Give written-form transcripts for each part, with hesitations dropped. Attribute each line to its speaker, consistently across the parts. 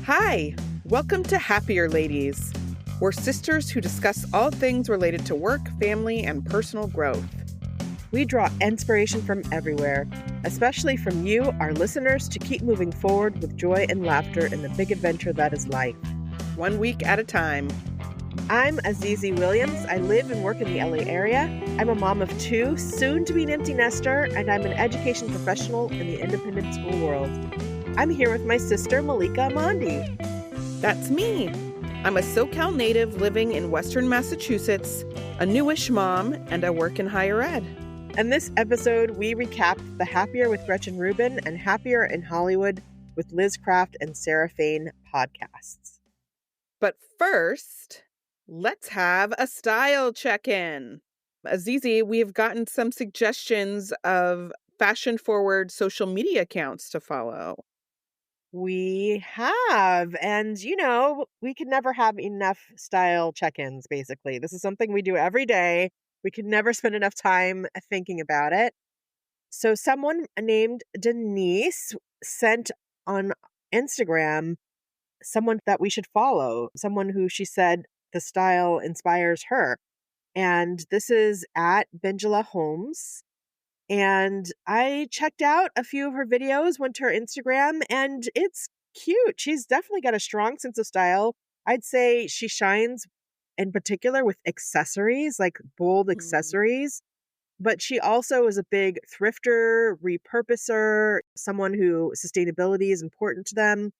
Speaker 1: Hi, welcome to Happier Ladies. We're sisters who discuss all things related to work, family, and personal growth.
Speaker 2: We draw inspiration from everywhere, especially from you, our listeners, to keep moving forward with joy and laughter in the big adventure that is life.
Speaker 1: 1 week at a time.
Speaker 2: I'm Azizi Williams. I live and work in the LA area. I'm a mom of 2, soon to be an empty nester, and I'm an education professional in the independent school world. I'm here with my sister, Malika Amandi.
Speaker 1: That's me. I'm a SoCal native living in Western Massachusetts, a newish mom, and I work in higher ed.
Speaker 2: In this episode, we recap the Happier with Gretchen Rubin and Happier in Hollywood with Liz Craft and Sarah Fain podcasts.
Speaker 1: But first, let's have a style check-in. Azizi, we have gotten some suggestions of fashion-forward social media accounts to follow.
Speaker 2: We have, and we can never have enough style check-ins, basically. This is something we do every day. We can never spend enough time thinking about it. So someone named Denise sent on Instagram someone that we should follow, someone who she said the style inspires her. And this is at Benjela Holmes. And I checked out a few of her videos, went to her Instagram, and it's cute. She's definitely got a strong sense of style. I'd say she shines in particular with accessories, like bold accessories. But she also is a big thrifter, repurposer, someone who sustainability is important to them.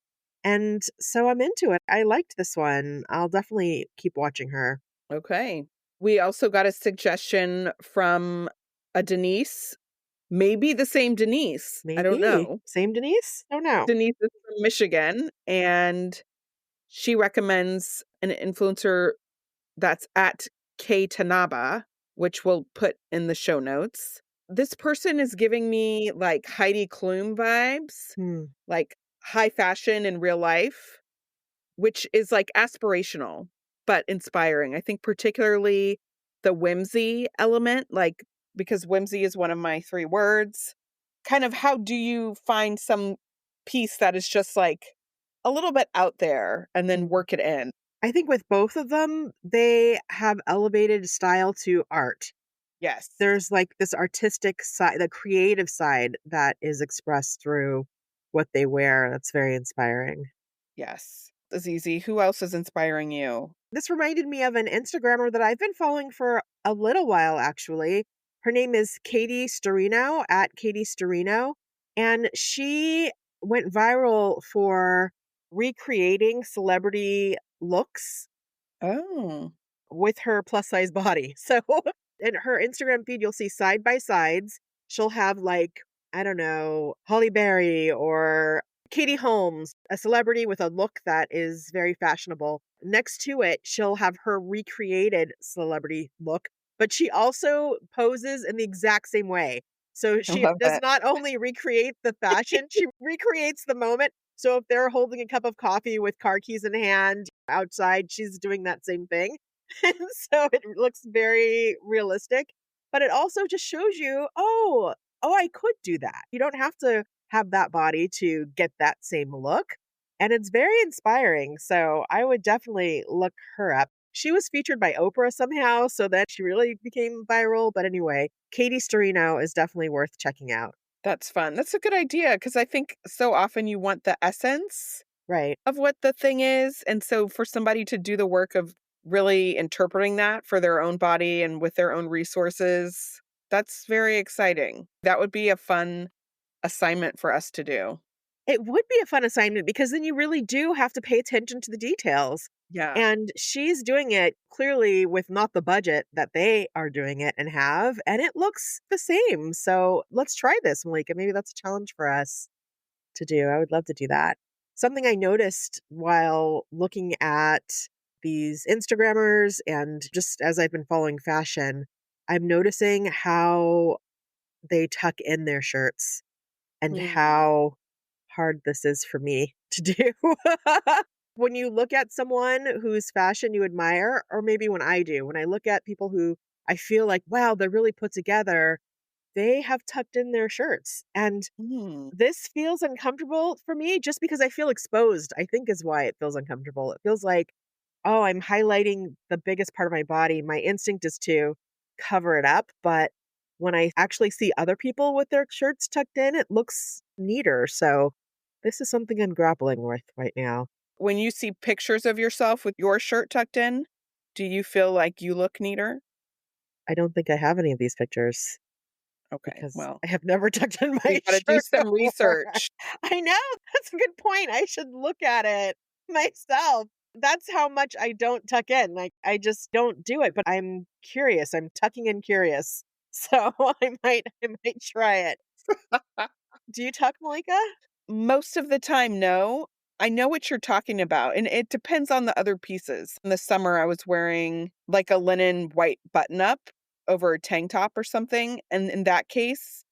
Speaker 2: And so I'm into it. I liked this one. I'll definitely keep watching her.
Speaker 1: Okay. We also got a suggestion from a Denise, maybe the same Denise.
Speaker 2: Maybe.
Speaker 1: I don't know.
Speaker 2: Same Denise? Don't know.
Speaker 1: Denise is from Michigan, and she recommends an influencer that's at K Tanaba, which we'll put in the show notes. This person is giving me like Heidi Klum vibes, like high fashion in real life, which is like aspirational, but inspiring. I think particularly the whimsy element, like because whimsy is one of my 3 words. Kind of how do you find some piece that is just like a little bit out there and then work it in?
Speaker 2: I think with both of them, they have elevated style to art.
Speaker 1: Yes.
Speaker 2: There's like this artistic side, the creative side that is expressed through what they wear. That's very inspiring.
Speaker 1: Yes. Azizi, who else is inspiring you?
Speaker 2: This reminded me of an Instagrammer that I've been following for a little while, actually. Her name is Katie Storino, at Katie Storino. And she went viral for recreating celebrity looks with her plus size body. So in her Instagram feed, you'll see side by sides. She'll have like, I don't know, Holly Berry or Katie Holmes, a celebrity with a look that is very fashionable. Next to it, she'll have her recreated celebrity look, but she also poses in the exact same way. So she does not only recreate the fashion, she recreates the moment. So if they're holding a cup of coffee with car keys in hand outside, she's doing that same thing. And so it looks very realistic, but it also just shows you, oh, I could do that. You don't have to have that body to get that same look. And it's very inspiring. So I would definitely look her up. She was featured by Oprah somehow, so that she really became viral. But anyway, Katie Storino is definitely worth checking out.
Speaker 1: That's fun. That's a good idea because I think so often you want the essence
Speaker 2: right
Speaker 1: of what the thing is. And so for somebody to do the work of really interpreting that for their own body and with their own resources, that's very exciting. That would be a fun assignment for us to do.
Speaker 2: It would be a fun assignment because then you really do have to pay attention to the details.
Speaker 1: Yeah.
Speaker 2: And she's doing it clearly with not the budget that they are doing it and have, and it looks the same. So let's try this, Malika. Maybe that's a challenge for us to do. I would love to do that. Something I noticed while looking at these Instagrammers and just as I've been following fashion, I'm noticing how they tuck in their shirts and how hard this is for me to do. When you look at someone whose fashion you admire, or maybe when I look at people who I feel like, wow, they're really put together, they have tucked in their shirts. And
Speaker 1: Mm.
Speaker 2: this feels uncomfortable for me just because I feel exposed, I think is why it feels uncomfortable. It feels like, oh, I'm highlighting the biggest part of my body. My instinct is to cover it up. But when I actually see other people with their shirts tucked in, it looks neater. So this is something I'm grappling with right now.
Speaker 1: When you see pictures of yourself with your shirt tucked in, do you feel like you look neater?
Speaker 2: I don't think I have any of these pictures
Speaker 1: Okay,
Speaker 2: because
Speaker 1: well,
Speaker 2: I have never tucked in
Speaker 1: you
Speaker 2: my
Speaker 1: gotta do
Speaker 2: shirt
Speaker 1: some
Speaker 2: before.
Speaker 1: research.
Speaker 2: I know. That's a good point. I should look at it myself. That's how much I don't tuck in. Like, I just don't do it, but I'm curious. I'm tucking in curious. So I might try it. Do you tuck, Malika?
Speaker 1: Most of the time, no. I know what you're talking about, and it depends on the other pieces. In the summer, I was wearing like a linen white button up over a tank top or something. And in that case,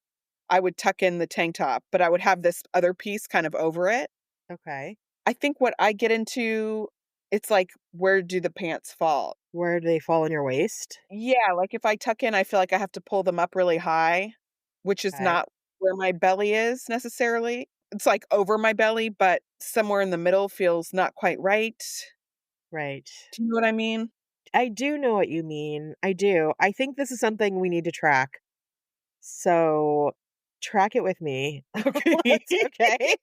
Speaker 1: I would tuck in the tank top, but I would have this other piece kind of over it.
Speaker 2: Okay.
Speaker 1: I think what I get into, it's like, where do the pants fall?
Speaker 2: Where do they fall in your waist?
Speaker 1: Yeah, like if I tuck in, I feel like I have to pull them up really high, which is
Speaker 2: Okay.
Speaker 1: not where my belly is necessarily. It's like over my belly, but somewhere in the middle feels not quite right.
Speaker 2: Right.
Speaker 1: Do you know what I mean?
Speaker 2: I do know what you mean. I do. I think this is something we need to track. So track it with me.
Speaker 1: Okay.
Speaker 2: Let's okay?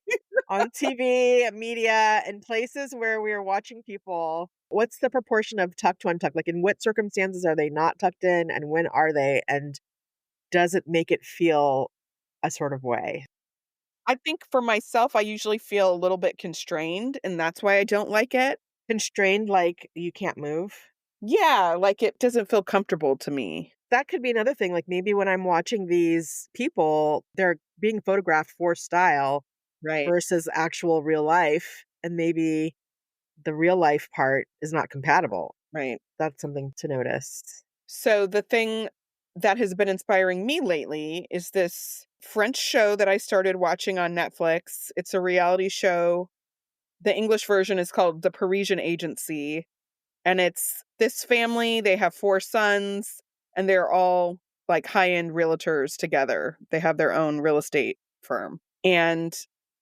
Speaker 2: On TV, media, and places where we are watching people. What's the proportion of tucked to untucked? Like, in what circumstances are they not tucked in, and when are they? And does it make it feel a sort of way?
Speaker 1: I think for myself, I usually feel a little bit constrained, and that's why I don't like it.
Speaker 2: Constrained, like you can't move?
Speaker 1: Yeah, like it doesn't feel comfortable to me.
Speaker 2: That could be another thing. Like, maybe when I'm watching these people, they're being photographed for style
Speaker 1: Right,
Speaker 2: versus actual real life. And maybe the real life part is not compatible.
Speaker 1: right.
Speaker 2: That's something to notice.
Speaker 1: So the thing that has been inspiring me lately is this French show that I started watching on Netflix. It's a reality show. The English version is called The Parisian Agency, and it's this family, they have 4 sons, and they're all, like, high-end realtors together. They have their own real estate firm, and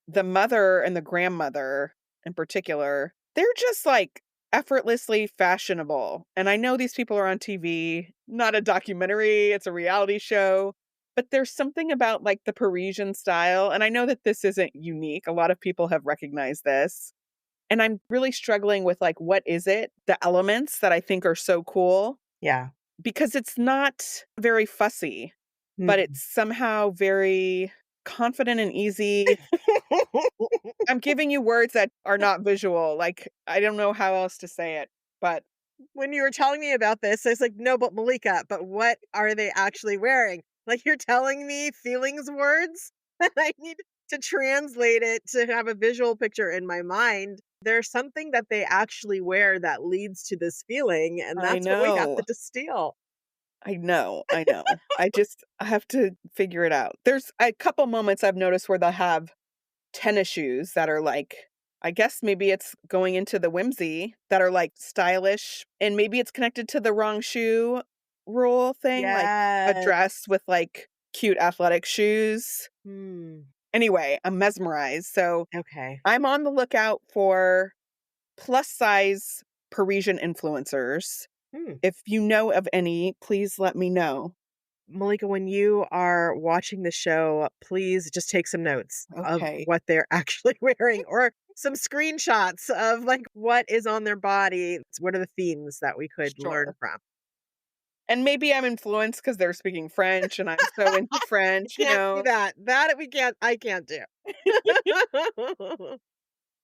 Speaker 1: the mother and the grandmother, in particular, they're just, like, effortlessly fashionable, and I know these people are on TV, not a documentary, it's a reality show, but there's something about, like, the Parisian style, and I know that this isn't unique, a lot of people have recognized this, and I'm really struggling with, like, what is it? The elements that I think are so cool,
Speaker 2: Yeah.
Speaker 1: because it's not very fussy, but
Speaker 2: Mm.
Speaker 1: it's somehow very confident and easy. I'm giving you words that are not visual, like, I don't know how else to say it, but
Speaker 2: When you were telling me about this, I was like, no, but Malika, but what are they actually wearing? Like, you're telling me feelings words and I need to translate it to have a visual picture in my mind. There's something that they actually wear that leads to this feeling, and
Speaker 1: I
Speaker 2: that's what we have to
Speaker 1: know.
Speaker 2: distill.
Speaker 1: I know. I have to figure it out. There's a couple moments I've noticed where they'll have tennis shoes that are like, I guess maybe it's going into the whimsy, that are, like, stylish, and maybe it's connected to the wrong shoe rule thing, like a
Speaker 2: Yes.
Speaker 1: dress with, like, cute athletic shoes.
Speaker 2: Hmm.
Speaker 1: Anyway, I'm mesmerized, so
Speaker 2: Okay.
Speaker 1: I'm on the lookout for plus size Parisian influencers.
Speaker 2: Hmm.
Speaker 1: If you know of any, please let me know.
Speaker 2: Malika, when you are watching the show, please just take some notes of
Speaker 1: Okay,
Speaker 2: what they're actually wearing or some screenshots of like what is on their body. What are the themes that we could learn
Speaker 1: sure.
Speaker 2: from?
Speaker 1: And maybe I'm influenced because 'cause they're speaking French and I'm so into
Speaker 2: I
Speaker 1: French, you
Speaker 2: can't do
Speaker 1: know?
Speaker 2: that. That we can't, I can't do.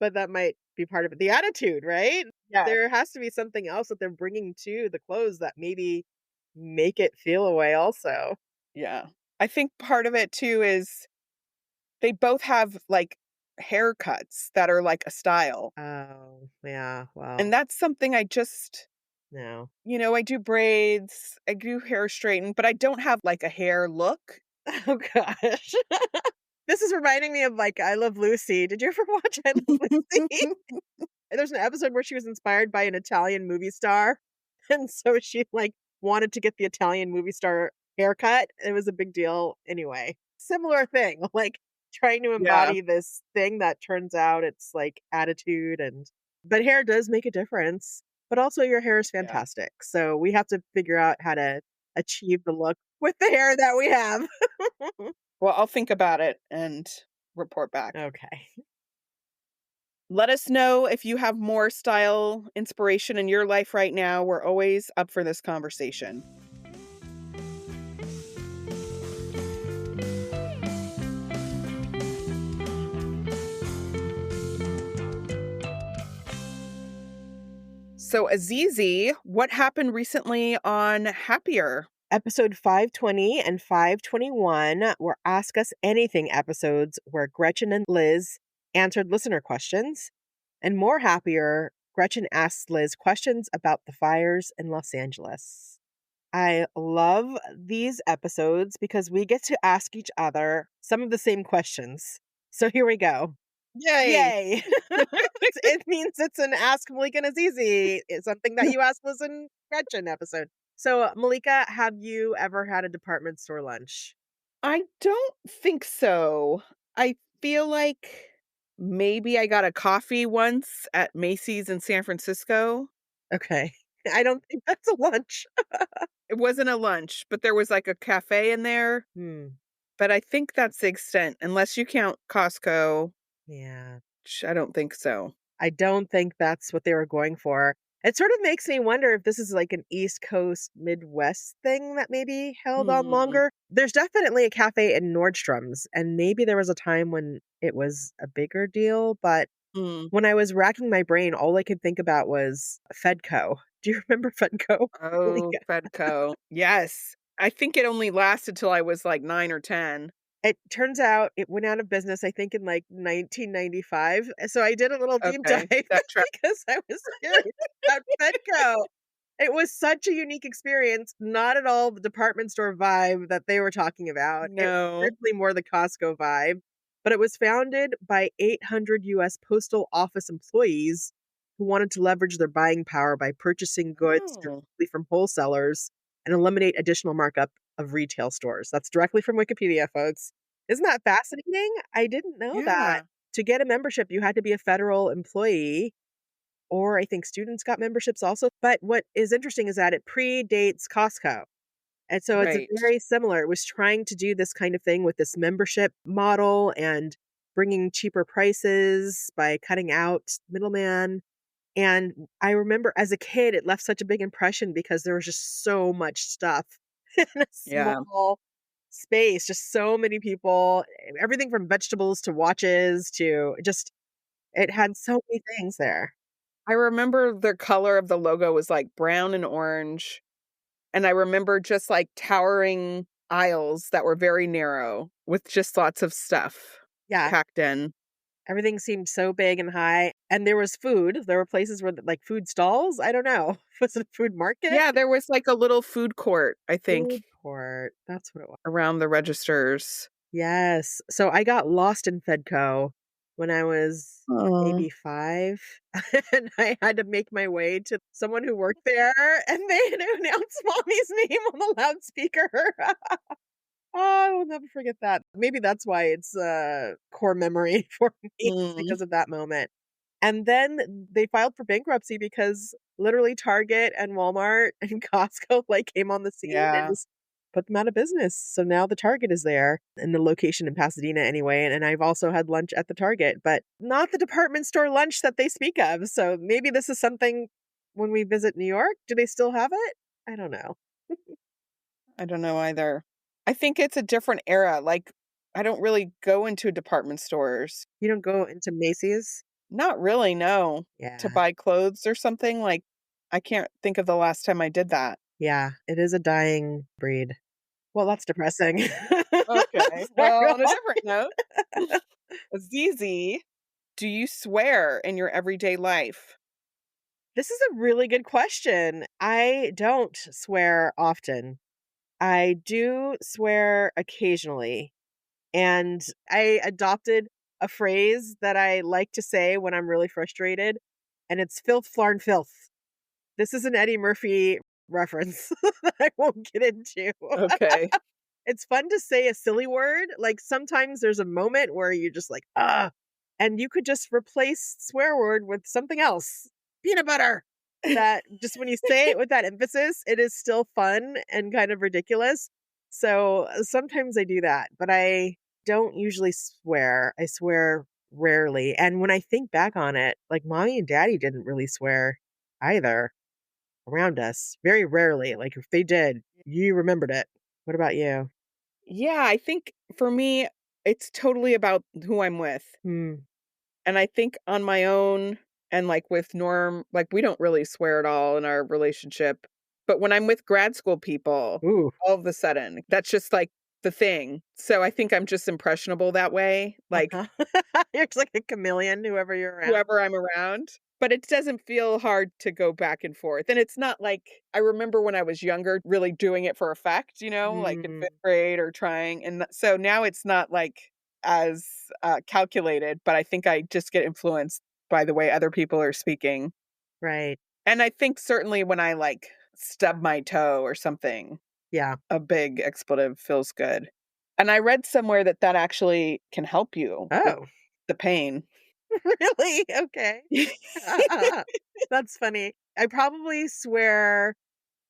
Speaker 2: But that might be part of it. The attitude, right?
Speaker 1: Yes.
Speaker 2: There has to be something else that they're bringing to the clothes that maybe make it feel a way also.
Speaker 1: Yeah. I think part of it too is they both have, like, haircuts that are like a style,
Speaker 2: Oh, yeah.
Speaker 1: and
Speaker 2: Well,
Speaker 1: that's something I just,
Speaker 2: no.
Speaker 1: I do braids, I do hair straighten, but I don't have, like, a hair look.
Speaker 2: Oh gosh. This is reminding me of, like, I Love Lucy. Did you ever watch I Love Lucy? There's an episode where she was inspired by an Italian movie star, and so she, like, wanted to get the Italian movie star haircut. It was a big deal anyway. Similar thing, like trying to
Speaker 1: Yeah,
Speaker 2: embody this thing that turns out it's like attitude and but hair does make a difference. But also your hair is
Speaker 1: yeah.
Speaker 2: fantastic. So we have to figure out how to achieve the look with the hair that we have.
Speaker 1: Well, I'll think about it and report back.
Speaker 2: Okay.
Speaker 1: Let us know if you have more style inspiration in your life right now. We're always up for this conversation. So, Azizi, what happened recently on Happier?
Speaker 2: Episode 520 and 521 were Ask Us Anything episodes where Gretchen and Liz answered listener questions. And more happier, Gretchen asked Liz questions about the fires in Los Angeles. I love these episodes because we get to ask each other some of the same questions. So here we go.
Speaker 1: Yay!
Speaker 2: Yay! It means it's an Ask Malika and Azizi. It's something that you ask Liz and Gretchen episode. So, Malika, have you ever had a department store lunch?
Speaker 1: I don't think so. I feel like maybe I got a coffee once at Macy's in San Francisco.
Speaker 2: Okay. I don't think that's a lunch.
Speaker 1: It wasn't a lunch, but there was like a cafe in there.
Speaker 2: Hmm.
Speaker 1: But I think that's the extent, unless you count Costco,
Speaker 2: Yeah.
Speaker 1: which I don't think so.
Speaker 2: I don't think that's what they were going for. It sort of makes me wonder if this is like an East Coast, Midwest thing that maybe held on
Speaker 1: Hmm.
Speaker 2: longer. There's definitely a cafe in Nordstrom's, and maybe there was a time when it was a bigger deal. But
Speaker 1: Mm.
Speaker 2: when I was racking my brain, all I could think about was Fedco. Do you remember Fedco?
Speaker 1: Oh, Fedco. Yes. I think it only lasted till I was like 9 or 10.
Speaker 2: It turns out it went out of business, I think, in, like, 1995, so I did a little deep dive
Speaker 1: Okay, that track.
Speaker 2: because I was curious about Fedco. It was such a unique experience, not at all the department store vibe that they were talking about. It was
Speaker 1: No.
Speaker 2: strictly more the Costco vibe, but it was founded by 800 US Postal Office employees who wanted to leverage their buying power by purchasing goods
Speaker 1: Oh,
Speaker 2: directly from wholesalers and eliminate additional markup of retail stores. That's directly from Wikipedia, folks. Isn't that fascinating? I didn't know that.
Speaker 1: yeah.
Speaker 2: To get a membership, you had to be a federal employee, or I think students got memberships also. But what is interesting is that it predates Costco. And so it's
Speaker 1: Right.
Speaker 2: very similar. It was trying to do this kind of thing with this membership model and bringing cheaper prices by cutting out middleman. And I remember as a kid, it left such a big impression because there was just so much stuff in a
Speaker 1: Yeah.
Speaker 2: small space, just so many people, everything from vegetables to watches to just it had so many things there.
Speaker 1: I remember the color of the logo was like brown and orange, and I remember just like towering aisles that were very narrow with just lots of stuff
Speaker 2: Yeah,
Speaker 1: packed in.
Speaker 2: everything seemed so big and high, and there was food. There were places where like food stalls. I don't know. Was it a food market?
Speaker 1: Yeah, there was like a little food court, I think,
Speaker 2: Food court. That's what it was.
Speaker 1: around the registers.
Speaker 2: Yes. So I got lost in Fedco when I was
Speaker 1: Oh.
Speaker 2: maybe 5, and I had to make my way to someone who worked there, and they had announced mommy's name on the loudspeaker. Oh, I will never forget that. Maybe that's why it's a core memory for me is
Speaker 1: Mm,
Speaker 2: because of that moment. And then they filed for bankruptcy because literally Target and Walmart and Costco like came on the scene and
Speaker 1: yeah.
Speaker 2: just put them out of business. So now the Target is there in the location in Pasadena anyway. And I've also had lunch at the Target, but not the department store lunch that they speak of. So maybe this is something when we visit New York. Do they still have it? I don't know.
Speaker 1: I don't know either. I think it's a different era. Like, I don't really go into department stores.
Speaker 2: You don't go into Macy's?
Speaker 1: Not really, no. To
Speaker 2: Yeah.
Speaker 1: buy clothes or something. Like, I can't think of the last time I did that.
Speaker 2: Yeah, it is a dying breed. Well, that's depressing.
Speaker 1: Okay.
Speaker 2: Sorry
Speaker 1: Well, on a
Speaker 2: about
Speaker 1: different note, Zizi, do you swear in your everyday life?
Speaker 2: This is a really good question. I don't swear often. I do swear occasionally, and I adopted a phrase that I like to say when I'm really frustrated, and it's filth, flarn, filth. This is an Eddie Murphy reference that I won't get into.
Speaker 1: Okay.
Speaker 2: It's fun to say a silly word. Like sometimes there's a moment where you're just like, ah, and you could just replace swear word with something else. Peanut butter. That just when you say it with that emphasis, it is still fun and kind of ridiculous. So sometimes I do that, but I don't usually swear. I swear rarely. And when I think back on it, like mommy and daddy didn't really swear either around us. Very rarely. Like if they did, you remembered it. What about you?
Speaker 1: Yeah, I think for me, it's totally about who I'm with.
Speaker 2: Hmm.
Speaker 1: And I think on my own and, like, with Norm, like, we don't really swear at all in our relationship. But when I'm with grad school people,
Speaker 2: Ooh.
Speaker 1: all of a sudden, that's just, like, the thing. So I think I'm just impressionable that way, like,
Speaker 2: Uh-huh. You're just like a chameleon, whoever you're around.
Speaker 1: whoever I'm around. But it doesn't feel hard to go back and forth. And it's not like I remember when I was younger really doing it for effect, like in
Speaker 2: Mm,
Speaker 1: 5th grade or trying. And so now it's not like as calculated, but I think I just get influenced by the way other people are speaking.
Speaker 2: right.
Speaker 1: And I think certainly when I like stub my toe or something,
Speaker 2: Yeah.
Speaker 1: a big expletive feels good. And I read somewhere that that actually can help you with
Speaker 2: Oh,
Speaker 1: the pain.
Speaker 2: really? Okay. That's funny. I probably swear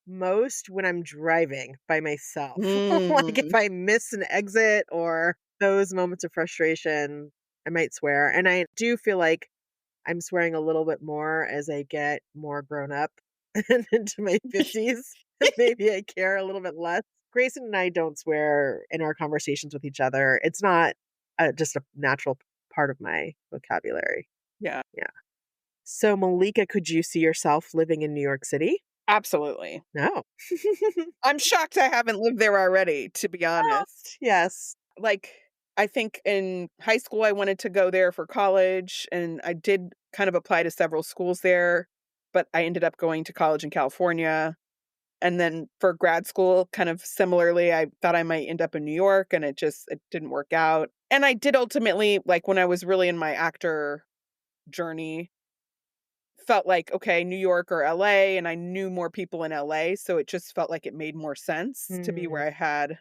Speaker 2: most when I'm driving by myself. Like if
Speaker 1: Mm.
Speaker 2: I miss an exit or those moments of frustration, I might swear. And I do feel like I'm swearing a little bit more as I get more grown up and into my 50s. Maybe I care a little bit less. Grayson and I don't swear in our conversations with each other. It's not just a natural part of my vocabulary.
Speaker 1: Yeah,
Speaker 2: Yeah. So, Malika, could you see yourself living in New York City?
Speaker 1: absolutely.
Speaker 2: No.
Speaker 1: I'm shocked I haven't lived there already, to be honest.
Speaker 2: Yes.
Speaker 1: Like, I think in high school, I wanted to go there for college, and I did kind of apply to several schools there, but I ended up going to college in California. And then for grad school, kind of similarly, I thought I might end up in New York, and it didn't work out. And I did ultimately, like when I was really in my actor journey, felt like, okay, New York or LA, and I knew more people in LA, so it just felt like it made more sense to be
Speaker 2: Mm,
Speaker 1: where I had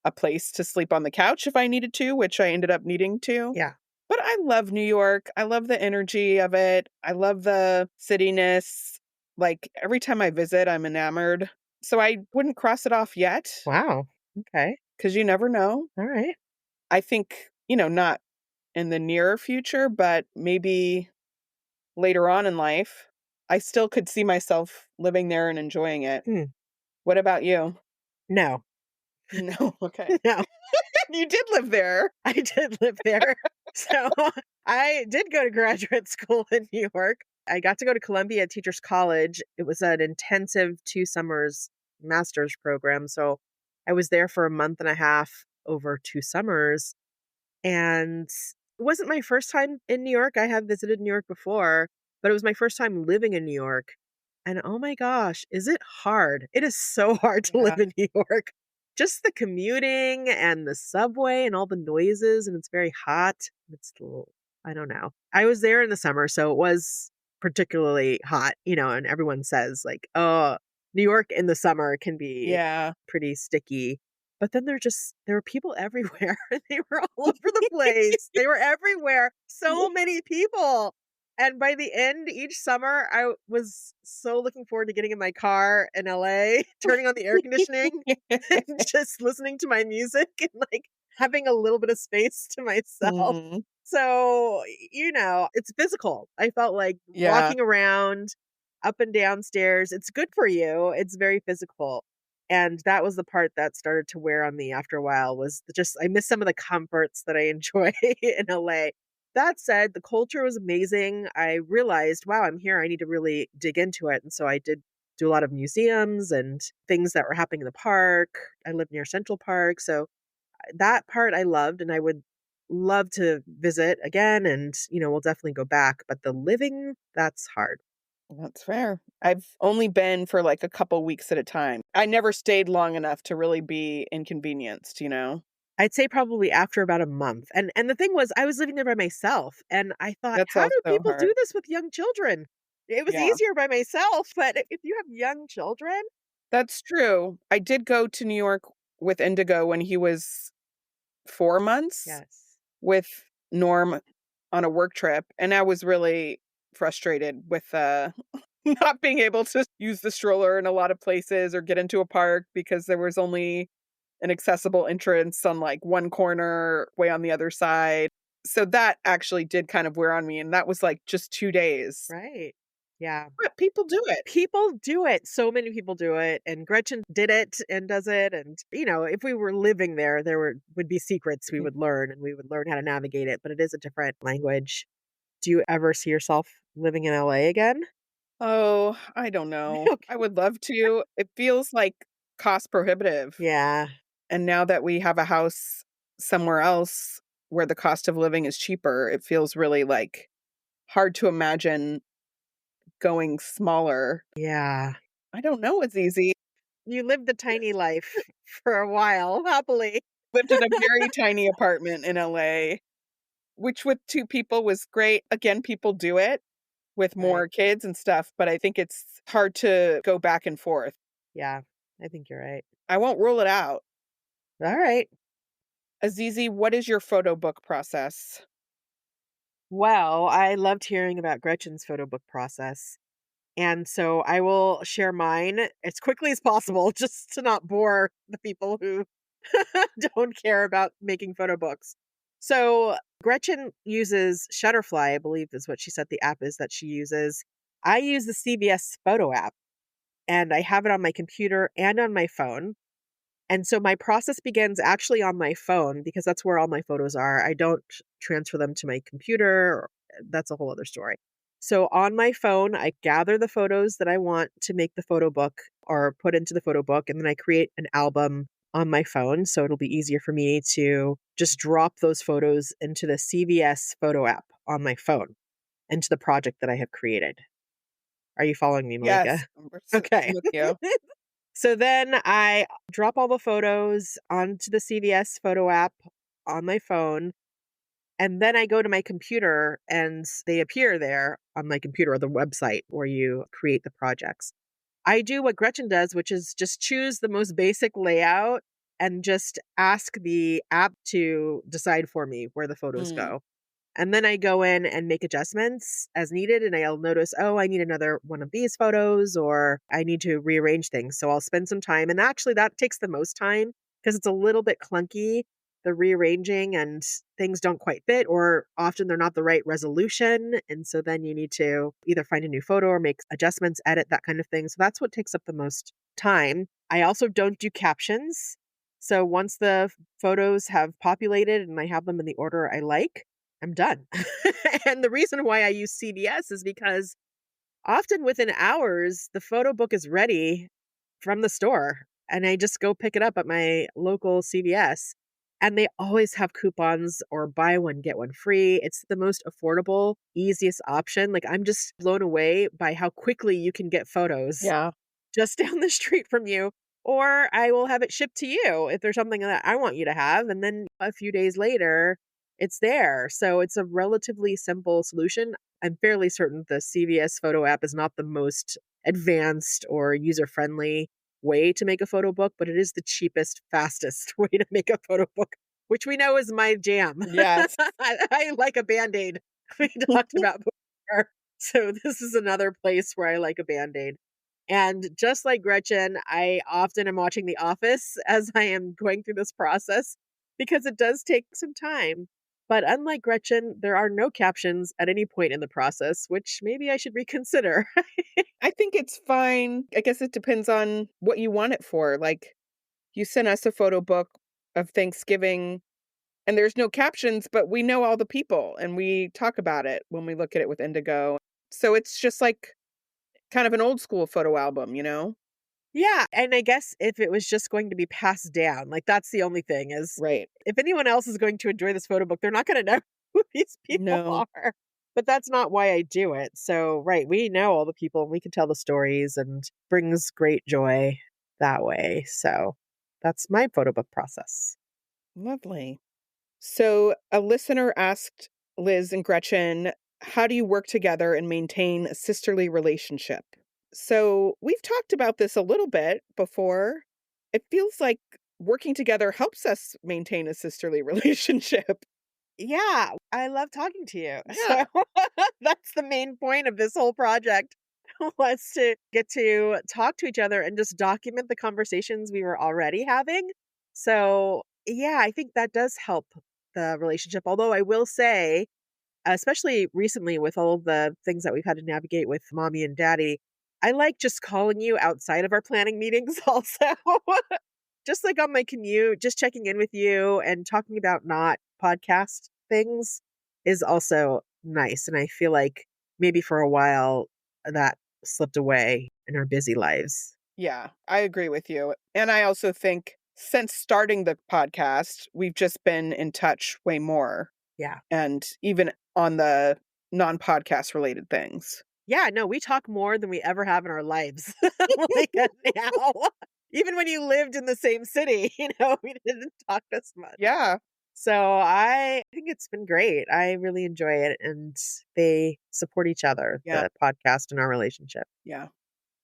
Speaker 1: a place to sleep on the couch if I needed to, which I ended up needing to.
Speaker 2: yeah.
Speaker 1: But I love New York. I love the energy of it. I love the cityness. Like every time I visit, I'm enamored. So I wouldn't cross it off yet
Speaker 2: Wow. Okay.
Speaker 1: because you never know.
Speaker 2: All right.
Speaker 1: I think, not in the near future, but maybe later on in life, I still could see myself living there and enjoying it.
Speaker 2: Hmm.
Speaker 1: What about you?
Speaker 2: No.
Speaker 1: No, okay.
Speaker 2: No.
Speaker 1: You did live there.
Speaker 2: I did live there. So I did go to graduate school in New York. I got to go to Columbia Teachers College. It was an intensive 2 summers master's program. So I was there for a month and a half over 2 summers. And it wasn't my first time in New York. I have visited New York before, but it was my first time living in New York. And oh my gosh, is it hard? It is so hard to live
Speaker 1: Yeah.
Speaker 2: in New York. Just the commuting and the subway and all the noises, and it's very hot. It's still, I don't know. I was there in the summer, so it was particularly hot, and everyone says, like, oh, New York in the summer can be
Speaker 1: Yeah.
Speaker 2: pretty sticky. But then there were people everywhere. They were all over the place. They were everywhere. So many people. And by the end, each summer, I was so looking forward to getting in my car in LA, turning on the air conditioning, and just listening to my music and like having a little bit of space to myself.
Speaker 1: Mhm.
Speaker 2: So, it's physical. I felt like
Speaker 1: Yeah,
Speaker 2: walking around up and down stairs, it's good for you. It's very physical. And that was the part that started to wear on me after a while was just I miss some of the comforts that I enjoy in LA. That said, the culture was amazing. I realized, wow, I'm here. I need to really dig into it. And so I did do a lot of museums and things that were happening in the park. I live near Central Park. So that part I loved and I would love to visit again and, we'll definitely go back, but the living, that's hard.
Speaker 1: that's fair. I've only been for like a couple weeks at a time. I never stayed long enough to really be inconvenienced.
Speaker 2: I'd say probably after about a month. And the thing was I was living there by myself and I thought,
Speaker 1: That's
Speaker 2: how do
Speaker 1: also
Speaker 2: people
Speaker 1: hard.
Speaker 2: do this with young children? It was
Speaker 1: Yeah,
Speaker 2: easier by myself, but if you have young children,
Speaker 1: that's true. I did go to New York with Indigo when he was 4 months
Speaker 2: yes.
Speaker 1: with Norm on a work trip, and I was really frustrated with, not being able to use the stroller in a lot of places or get into a park because there was only an accessible entrance on, like, one corner way on the other side. So that actually did kind of wear on me, and that was, like, just 2 days.
Speaker 2: Right. Yeah.
Speaker 1: But people do it.
Speaker 2: People do it. So many people do it, and Gretchen did it and does it, and, if we were living there, would be secrets we
Speaker 1: Mm.
Speaker 2: would learn, and we would learn how to navigate it, but it is a different language. Do you ever see yourself living in LA again?
Speaker 1: Oh, I don't know.
Speaker 2: Okay.
Speaker 1: I would love to. It feels, like, cost prohibitive,
Speaker 2: Yeah.
Speaker 1: and now that we have a house somewhere else where the cost of living is cheaper, it feels really, like, hard to imagine going smaller.
Speaker 2: Yeah.
Speaker 1: I don't know it's easy.
Speaker 2: You lived the tiny life for a while, happily.
Speaker 1: Lived in a very tiny apartment in LA, which with 2 people was great. Again, people do it with
Speaker 2: Right.
Speaker 1: more kids and stuff, but I think it's hard to go back and forth.
Speaker 2: Yeah. I think you're right.
Speaker 1: I won't rule it out.
Speaker 2: Alright.
Speaker 1: Azizi, what is your photo book process?
Speaker 2: Well, I loved hearing about Gretchen's photo book process. And so I will share mine as quickly as possible just to not bore the people who don't care about making photo books. So Gretchen uses Shutterfly, I believe is what she said the app is that she uses. I use the CVS photo app and I have it on my computer and on my phone. And so my process begins actually on my phone because that's where all my photos are. I don't transfer them to my computer. That's a whole other story. So on my phone, I gather the photos that I want to make the photo book or put into the photo book, and then I create an album on my phone. So it'll be easier for me to just drop those photos into the CVS photo app on my phone, into the project that I have created. Are you following me, Malika?
Speaker 1: Yes,
Speaker 2: Okay.
Speaker 1: I'm with you.
Speaker 2: So then I drop all the photos onto the CVS photo app on my phone, and then I go to my computer and they appear there on my computer or the website where you create the projects. I do what Gretchen does, which is just choose the most basic layout and just ask the app to decide for me where the photos
Speaker 1: Mm,
Speaker 2: go. And then I go in and make adjustments as needed. And I'll notice, oh, I need another one of these photos or I need to rearrange things. So I'll spend some time. And actually, that takes the most time because it's a little bit clunky, the rearranging, and things don't quite fit, or often they're not the right resolution. And so then you need to either find a new photo or make adjustments, edit, that kind of thing. So that's what takes up the most time. I also don't do captions. So once the photos have populated and I have them in the order I like, I'm done. And the reason why I use CVS is because often within hours, the photo book is ready from the store and I just go pick it up at my local CVS. And they always have coupons or buy one, get one free. It's the most affordable, easiest option. Like, I'm just blown away by how quickly you can get photos
Speaker 1: yeah.
Speaker 2: just down the street from you, or I will have it shipped to you if there's something that I want you to have. And then a few days later, it's there. So it's a relatively simple solution. I'm fairly certain the CVS photo app is not the most advanced or user friendly way to make a photo book, but it is the cheapest, fastest way to make a photo book, which we know is my jam.
Speaker 1: Yes.
Speaker 2: I like a band aid. We talked about before. So this is another place where I like a band aid. And just like Gretchen, I often am watching The Office as I am going through this process because it does take some time. But unlike Gretchen, there are no captions at any point in the process, which maybe I should reconsider.
Speaker 1: I think it's fine. I guess it depends on what you want it for. Like, you sent us a photo book of Thanksgiving and there's no captions, but we know all the people and we talk about it when we look at it with Indigo. So it's just like kind of an old school photo album, you know?
Speaker 2: Yeah, and I guess if it was just going to be passed down, like that's the only thing is
Speaker 1: Right.
Speaker 2: if anyone else is going to enjoy this photo book, they're not going to know who these people
Speaker 1: No.
Speaker 2: are. But that's not why I do it. So, right, we know all the people and we can tell the stories and brings great joy that way. So, that's my photo book process.
Speaker 1: Lovely. So a listener asked Liz and Gretchen, how do you work together and maintain a sisterly relationship? So, we've talked about this a little bit before. It feels like working together helps us maintain a sisterly relationship.
Speaker 2: Yeah, I love talking to you.
Speaker 1: Yeah.
Speaker 2: So that's the main point of this whole project was to get to talk to each other and just document the conversations we were already having. So, yeah, I think that does help the relationship. Although I will say, especially recently with all of the things that we've had to navigate with mommy and daddy, I like just calling you outside of our planning meetings also. Just like on my commute, just checking in with you and talking about not podcast things is also nice. And I feel like maybe for a while that slipped away in our busy lives.
Speaker 1: Yeah, I agree with you. And I also think since starting the podcast, we've just been in touch way more
Speaker 2: Yeah.
Speaker 1: and even on the non-podcast related things.
Speaker 2: Yeah. No, we talk more than we ever have in our lives. Like now. Even when you lived in the same city, we didn't talk this much.
Speaker 1: Yeah.
Speaker 2: So I think it's been great. I really enjoy it. And they support each other,
Speaker 1: Yeah.
Speaker 2: the podcast and our relationship.
Speaker 1: Yeah.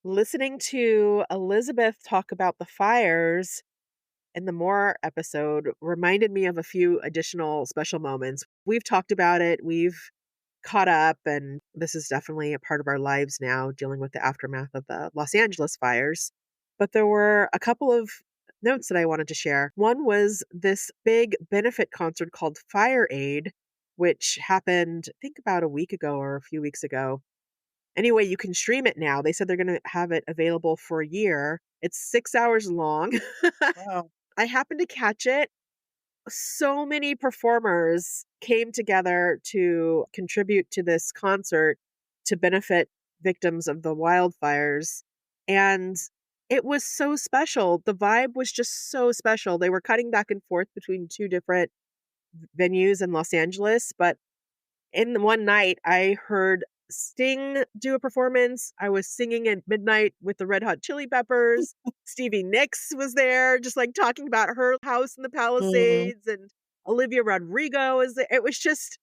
Speaker 2: Listening to Elizabeth talk about the fires in the More episode reminded me of a few additional special moments. We've talked about it, we've caught up, and this is definitely a part of our lives now, dealing with the aftermath of the Los Angeles fires. But there were a couple of notes that I wanted to share. One was this big benefit concert called Fire Aid, which happened, I think, about a week ago or a few weeks ago. Anyway, you can stream it now. They said they're gonna have it available for a year. It's 6 hours long.
Speaker 1: Wow.
Speaker 2: I happened to catch it. So many performers came together to contribute to this concert to benefit victims of the wildfires, and it was so special. The vibe was just so special. They were cutting back and forth between 2 different venues in Los Angeles, but in the one night, I heard Sting do a performance. I was singing at midnight with the Red Hot Chili Peppers. Stevie Nicks was there, just like talking about her house in the
Speaker 1: Mm,
Speaker 2: Palisades, and Olivia Rodrigo is there. It was just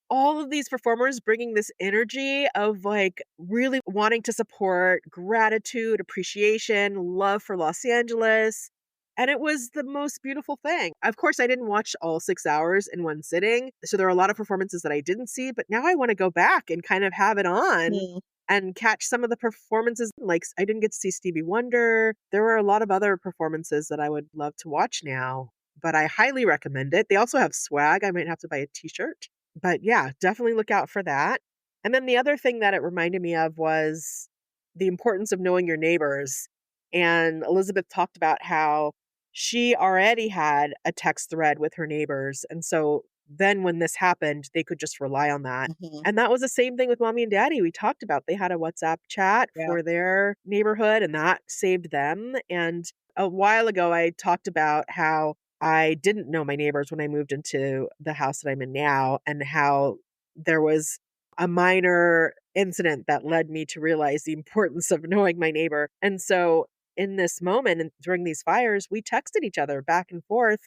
Speaker 2: all of these performers bringing this energy of like really wanting to support gratitude, appreciation, love for Los Angeles. And it was the most beautiful thing. Of course, I didn't watch all 6 hours in one sitting. So there are a lot of performances that I didn't see, but now I want to go back and kind of have it on
Speaker 1: mm,
Speaker 2: and catch some of the performances. Like, I didn't get to see Stevie Wonder. There were a lot of other performances that I would love to watch now, but I highly recommend it. They also have swag. I might have to buy a t shirt. But yeah, definitely look out for that. And then the other thing that it reminded me of was the importance of knowing your neighbors. And Elizabeth talked about how she already had a text thread with her neighbors. And so then when this happened, they could just rely on that.
Speaker 1: mhm.
Speaker 2: And that was the same thing with mommy and daddy. We talked about they had a WhatsApp chat
Speaker 1: Yeah.
Speaker 2: for their neighborhood, and that saved them. And a while ago, I talked about how I didn't know my neighbors when I moved into the house that I'm in now, and how there was a minor incident that led me to realize the importance of knowing my neighbor. And so in this moment and during these fires, we texted each other back and forth.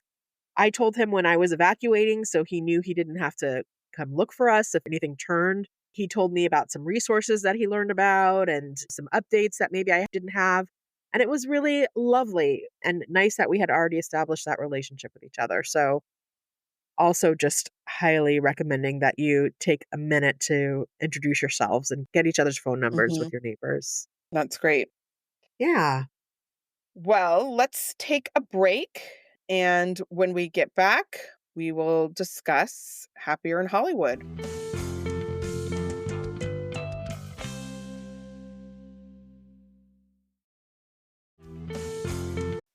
Speaker 2: I told him when I was evacuating, so he knew he didn't have to come look for us if anything turned. He told me about some resources that he learned about and some updates that maybe I didn't have. And it was really lovely and nice that we had already established that relationship with each other. So, also just highly recommending that you take a minute to introduce yourselves and get each other's phone numbers with
Speaker 1: Mhm.
Speaker 2: your neighbors.
Speaker 1: That's great.
Speaker 2: Yeah.
Speaker 1: Well, let's take a break. And when we get back, we will discuss Happier in Hollywood.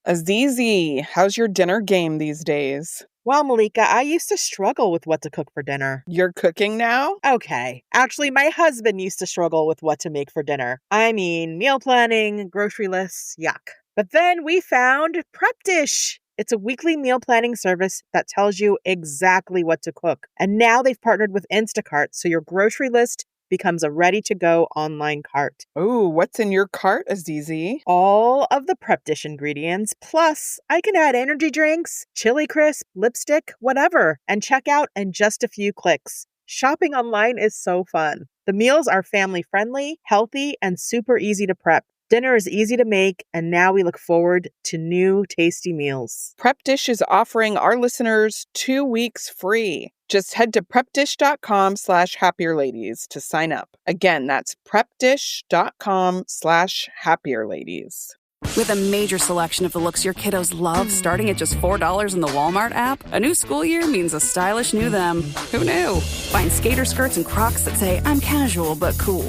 Speaker 1: Azizi, how's your dinner game these days?
Speaker 2: Well, Malika, I used to struggle with what to cook for dinner.
Speaker 1: You're cooking now?
Speaker 2: Okay. Actually, my husband used to struggle with what to make for dinner. I mean, meal planning, grocery lists, yuck. But then we found Prep Dish. It's a weekly meal planning service that tells you exactly what to cook. And now they've partnered with Instacart, so your grocery list becomes a ready to go online cart.
Speaker 1: Oh, what's in your cart, Azizi?
Speaker 2: All of the Prep Dish ingredients, plus I can add energy drinks, chili crisp, lipstick, whatever, and check out in just a few clicks. Shopping online is so fun. The meals are family friendly, healthy, and super easy to prep. Dinner is easy to make, and now we look forward to new tasty meals.
Speaker 1: Prep Dish is offering our listeners 2 weeks free. Just head to prepdish.com/happierladies to sign up. Again, that's prepdish.com/happierladies.
Speaker 3: With a major selection of the looks your kiddos love starting at just $4 in the Walmart app, a new school year means a stylish new them. Who knew? Find skater skirts and Crocs that say, I'm casual but cool.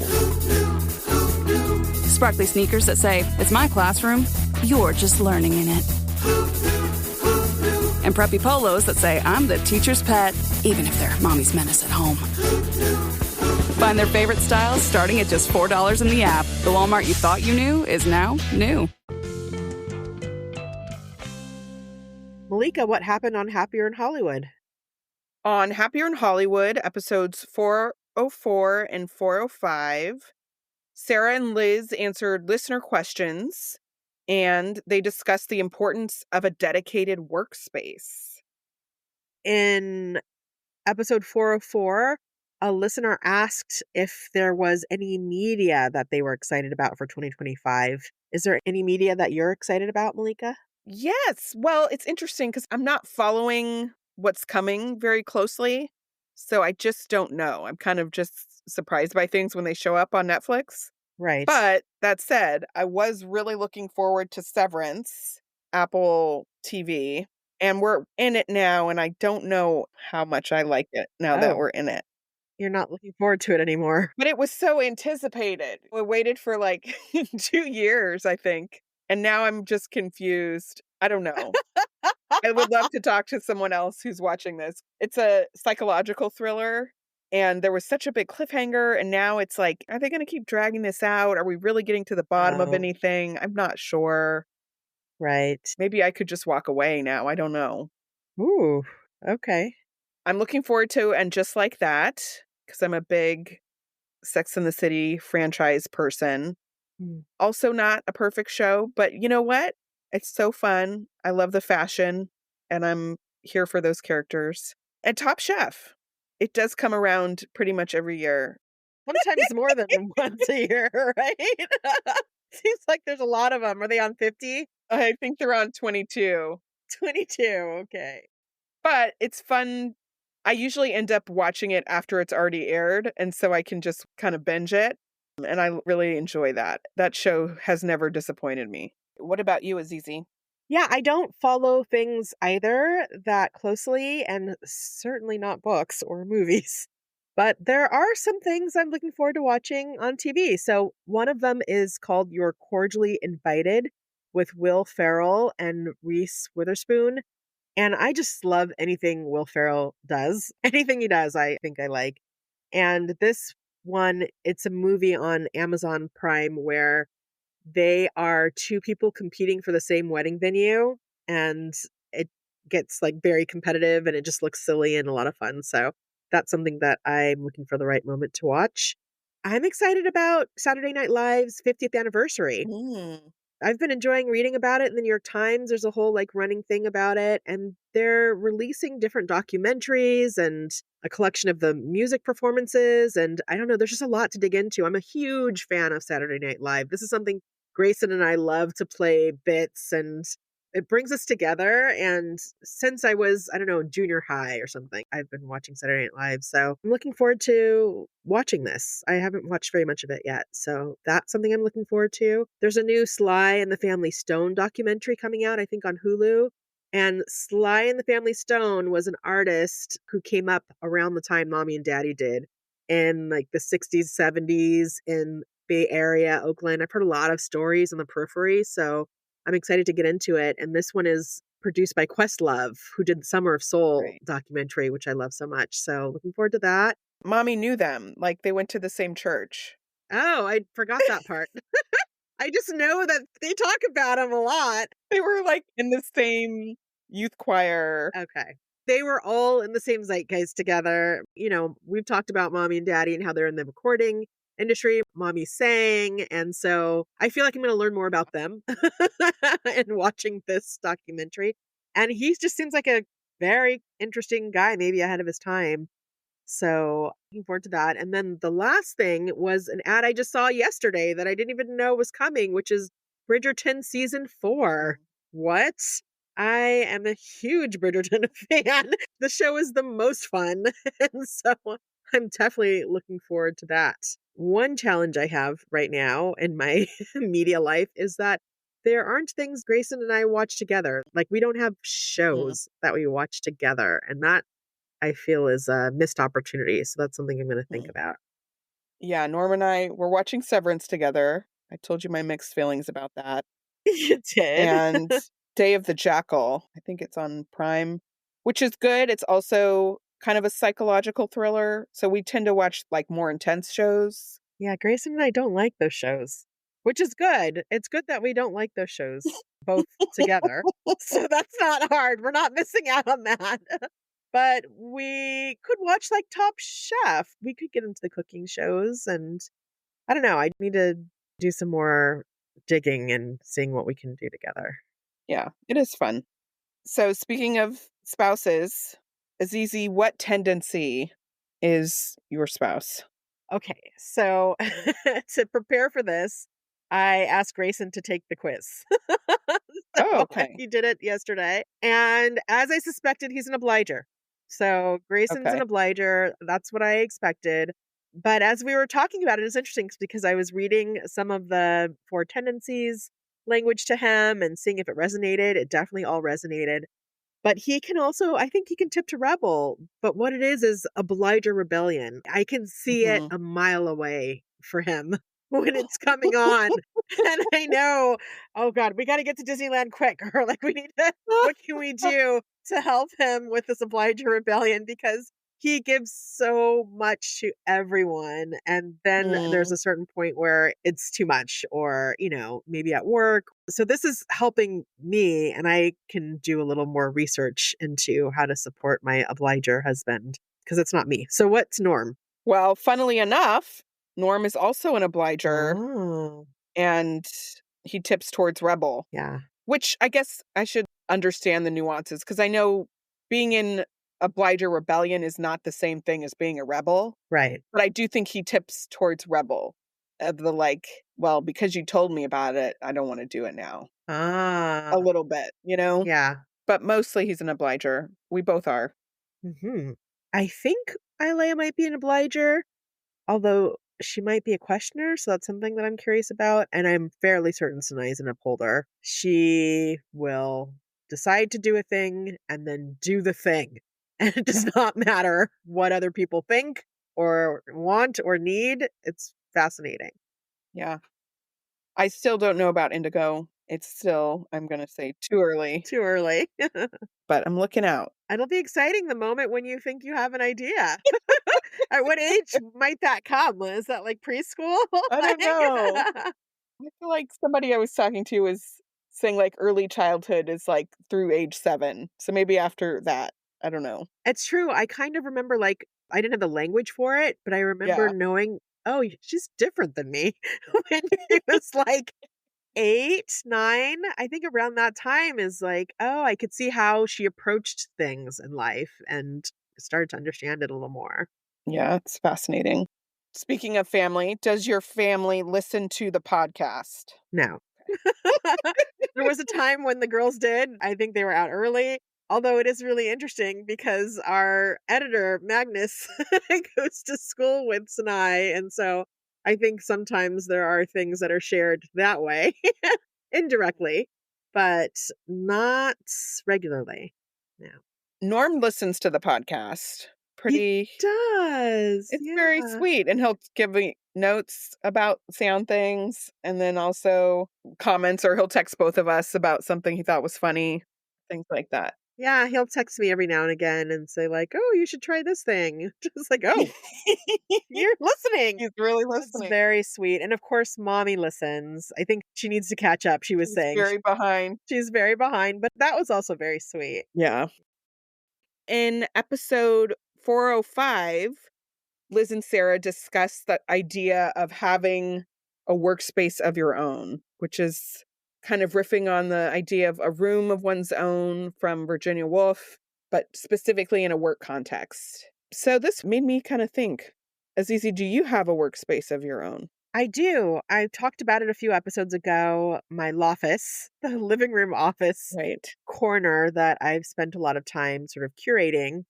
Speaker 3: Sparkly sneakers that say, it's my classroom, you're just learning in it. And preppy polos that say, I'm the teacher's pet, even if they're mommy's menace at home. Find their favorite styles starting at just $4 in the app. The Walmart you thought you knew is now new.
Speaker 2: Malika, what happened on Happier in Hollywood?
Speaker 1: On Happier in Hollywood, episodes 404 and 405, Sarah and Liz answered listener questions, and they discussed the importance of a dedicated workspace.
Speaker 2: In episode 404, a listener asked if there was any media that they were excited about for 2025. Is there any media that you're excited about, Malika?
Speaker 1: Yes. Well, it's interesting because I'm not following what's coming very closely. So I just don't know. I'm kind of just surprised by things when they show up on Netflix.
Speaker 2: Right.
Speaker 1: But that said, I was really looking forward to Severance, Apple TV, and we're in it now. And I don't know how much I like it now that
Speaker 2: Oh,
Speaker 1: we're in it.
Speaker 2: you're not looking forward to it anymore.
Speaker 1: But it was so anticipated. We waited for like 2 years, I think. And now I'm just confused. I don't know. I would love to talk to someone else who's watching this. It's a psychological thriller, and there was such a big cliffhanger, and now it's like, are they gonna keep dragging this out? Are we really getting to the bottom of
Speaker 2: Oh,
Speaker 1: anything? I'm not sure.
Speaker 2: right.
Speaker 1: Maybe I could just walk away now. I don't know.
Speaker 2: Ooh, okay.
Speaker 1: I'm looking forward to And Just Like That, because I'm a big Sex and the City franchise person.
Speaker 2: Mm.
Speaker 1: Also not a perfect show, but you know what? It's so fun. I love the fashion, and I'm here for those characters. And Top Chef. It does come around pretty much every year.
Speaker 2: Sometimes more than once a year, right? Seems like there's a lot of them. Are they on 50?
Speaker 1: I think they're on 22,
Speaker 2: 22. Okay.
Speaker 1: but it's fun. I usually end up watching it after it's already aired, and so I can just kind of binge it, and I really enjoy that. That show has never disappointed me. What about you, Azizi?
Speaker 2: Yeah, I don't follow things either that closely, and certainly not books or movies. But there are some things I'm looking forward to watching on TV. So one of them is called You're Cordially Invited with Will Ferrell and Reese Witherspoon. And I just love anything Will Ferrell does. Anything he does, I think I like. And this one, it's a movie on Amazon Prime where they are two people competing for the same wedding venue, and it gets like very competitive and it just looks silly and a lot of fun. So that's something that I'm looking for the right moment to watch. I'm excited about Saturday Night Live's 50th anniversary.
Speaker 1: Mm.
Speaker 2: I've been enjoying reading about it in the New York Times. There's a whole like running thing about it, and they're releasing different documentaries and a collection of the music performances. And I don't know, there's just a lot to dig into. I'm a huge fan of Saturday Night Live. This is something Grayson and I love to play bits, and it brings us together. And since I was, I don't know, junior high or something, I've been watching Saturday Night Live. So I'm looking forward to watching this. I haven't watched very much of it yet. So that's something I'm looking forward to. There's a new Sly and the Family Stone documentary coming out, I think on Hulu. And Sly and the Family Stone was an artist who came up around the time Mommy and Daddy did in like the 60s, 70s in Bay Area, Oakland. I've heard a lot of stories on the periphery, so I'm excited to get into it. And this one is produced by Questlove, who did the Summer of Soul
Speaker 1: Right.
Speaker 2: documentary, which I love so much. So looking forward to that.
Speaker 1: Mommy knew them, like they went to the same church.
Speaker 2: Oh, I forgot that part. I just know that they talk about him a lot.
Speaker 1: They were like in the same youth choir.
Speaker 2: Okay. They were all in the same zeitgeist together. You know, we've talked about Mommy and Daddy and how they're in the recording industry. Mommy sang. And so I feel like I'm going to learn more about them in watching this documentary. And he just seems like a very interesting guy, maybe ahead of his time. So looking forward to that. And then the last thing was an ad I just saw yesterday that I didn't even know was coming, which is Bridgerton season 4. What? I am a huge Bridgerton fan. The show is the most fun. And so I'm definitely looking forward to that. One challenge I have right now in my media life is that there aren't things Grayson and I watch together. Like, we don't have
Speaker 1: Mm.
Speaker 2: shows that we watch together. And that I feel is a missed opportunity. So that's something I'm going to think
Speaker 1: Mm.
Speaker 2: about.
Speaker 1: Yeah, Norm and I were watching Severance together. I told you my mixed feelings about that.
Speaker 2: You did?
Speaker 1: And Day of the Jackal, I think it's on Prime, which is good. It's also kind of a psychological thriller. So we tend to watch like more intense shows.
Speaker 2: Yeah, Grayson and I don't like those shows, which is good. It's good that we don't like those shows both together. So that's not hard. We're not missing out on that. But we could watch like Top Chef. We could get into the cooking shows, and I don't know. I need to do some more digging and seeing what we can do together.
Speaker 1: Yeah, it is fun. So speaking of spouses, Azizi, what tendency is your spouse?
Speaker 2: Okay, so to prepare for this, I asked Grayson to take the quiz.
Speaker 1: Oh,
Speaker 2: So
Speaker 1: okay.
Speaker 2: he did it yesterday. And as I suspected, he's an obliger. So Grayson's an
Speaker 1: Okay.
Speaker 2: obliger. That's what I expected. But as we were talking about it, it's interesting because I was reading some of the four tendencies language to him and seeing if it resonated. It definitely all resonated. But he can also, I think he can tip to rebel. But what it is obliger rebellion. I can see it
Speaker 1: Hmm.
Speaker 2: a mile away for him when it's coming on. And I know, oh God, we got to get to Disneyland quick. Or like, we need to, what can we do to help him with this obliger rebellion? Because he gives so much to everyone. And then there's
Speaker 1: Mm,
Speaker 2: a certain point where it's too much, or, maybe at work. So this is helping me, and I can do a little more research into how to support my obliger husband because it's not me. So what's Norm?
Speaker 1: well, funnily enough, Norm is also an obliger
Speaker 2: Oh,
Speaker 1: and he tips towards rebel,
Speaker 2: yeah,
Speaker 1: which I guess I should understand the nuances because I know being in obliger rebellion is not the same thing as being a rebel,
Speaker 2: right.
Speaker 1: but I do think he tips towards rebel of the like, well, because you told me about it, I don't want to do it now.
Speaker 2: Ah,
Speaker 1: A little bit.
Speaker 2: yeah.
Speaker 1: But mostly he's an obliger. We both are.
Speaker 2: I think Ilea might be an obliger, although she might be a questioner, so that's something that I'm curious about. And I'm fairly certain Sanai is an upholder. She will decide to do a thing and then do the thing. And it does not matter what other people think or want or need. It's fascinating.
Speaker 1: Yeah. I still don't know about indigo. It's still, I'm going to say too early,
Speaker 2: Too early.
Speaker 1: but I'm looking out.
Speaker 2: It'll be exciting the moment when you think you have an idea. At what age might that come? Is that like preschool?
Speaker 1: I don't know. I feel like somebody I was talking to was saying like early childhood is like through age 7. So maybe after that. I don't know.
Speaker 2: It's true. I kind of remember, like, I didn't have the language for it, but I remember
Speaker 1: Yeah.
Speaker 2: knowing, oh, she's different than me. When she was like 8, 9, I think around that time is like, oh, I could see how she approached things in life and started to understand it a little more.
Speaker 1: Yeah. It's fascinating. Speaking of family, does your family listen to the podcast?
Speaker 2: No. There was a time when the girls did. I think they were out early. Although it is really interesting because our editor, Magnus, goes to school with Sinai. And so I think sometimes there are things that are shared that way, indirectly, but not regularly. No.
Speaker 1: Norm listens to the podcast.
Speaker 2: He
Speaker 1: Pretty
Speaker 2: does.
Speaker 1: It's very
Speaker 2: Yeah.
Speaker 1: sweet, and he'll give me notes about sound things, and then also comments, or he'll text both of us about something he thought was funny, things like that.
Speaker 2: Yeah. He'll text me every now and again and say, like, oh, you should try this thing. Just like, oh, you're listening.
Speaker 1: He's really
Speaker 2: It's
Speaker 1: listening.
Speaker 2: very sweet. And of course, mommy listens. I think she needs to catch up. She was
Speaker 1: He's
Speaker 2: saying
Speaker 1: very behind.
Speaker 2: she's very behind, but that was also very sweet.
Speaker 1: Yeah. In episode 405, Liz and Sarah discussed the idea of having a workspace of your own, which is kind of riffing on the idea of a room of one's own from Virginia Woolf, but specifically in a work context. So this made me kind of think, Azizi, do you have a workspace of your own?
Speaker 2: I do. I talked about it a few episodes ago. My loffice, the living room office
Speaker 1: Right.
Speaker 2: corner that I've spent a lot of time sort of curating.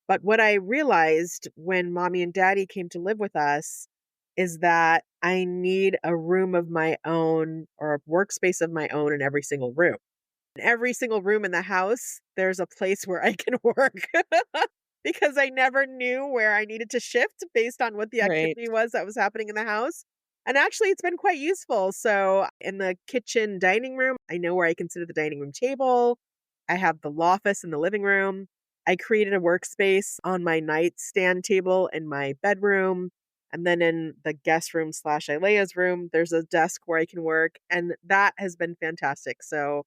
Speaker 2: But what I realized when mommy and daddy came to live with us is that I need a room of my own or a workspace of my own in every single room. In every single room in the house, there's a place where I can work because I never knew where I needed to shift based on what the
Speaker 1: Right.
Speaker 2: activity was that was happening in the house. And actually, it's been quite useful. So, in the kitchen dining room, I know where I can sit at the dining room table. I have the office in the living room. I created a workspace on my nightstand table in my bedroom. And then in the guest room slash Ilea's room, there's a desk where I can work. And that has been fantastic. So,